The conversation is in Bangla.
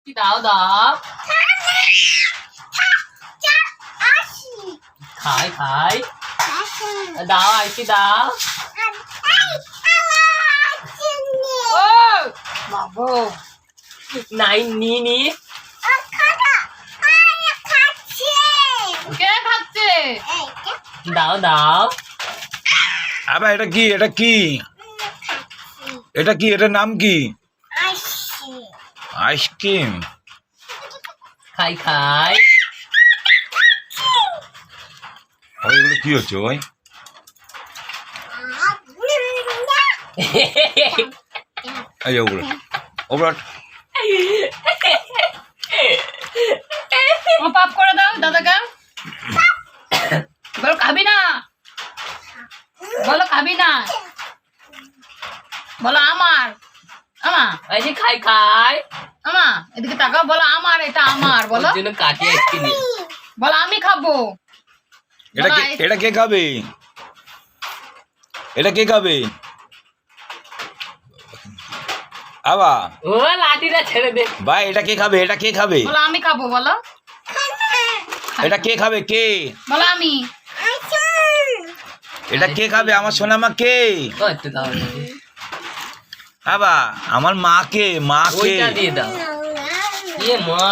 দাও দাও খাই খাই দাও আইসি দাও ও বাবু নাই নি নি কে খাচ্ছে দাও দাও আবার এটা কি এটা কি এটা কি এটার নাম কি আইসক্রিম খাই খাই এগুলো কি হচ্ছে ভাই এই ওগুলো ওগুলো পাপ করে দাও দাদাকে বলো খাবি না বলো খাবি না বলো আমার আমা এই যে খাই খাই আমা এদিকে তাকাও বলো আমার এটা আমার বলো জন্য কাটিয়ে আজকে নি বলো আমি খাবো এটা কে খাবে এটা কে খাবে আবা ও লাঠিটা ছেড়ে দে ভাই এটা কে খাবে এটা কে খাবে বলো আমি খাবো বলো এটা কে খাবে কে বলো আমি এটা কে খাবে আমার সোনামা কে একটু দাও আবা আমার মা কে ওইটা দিয়ে দাও এ মা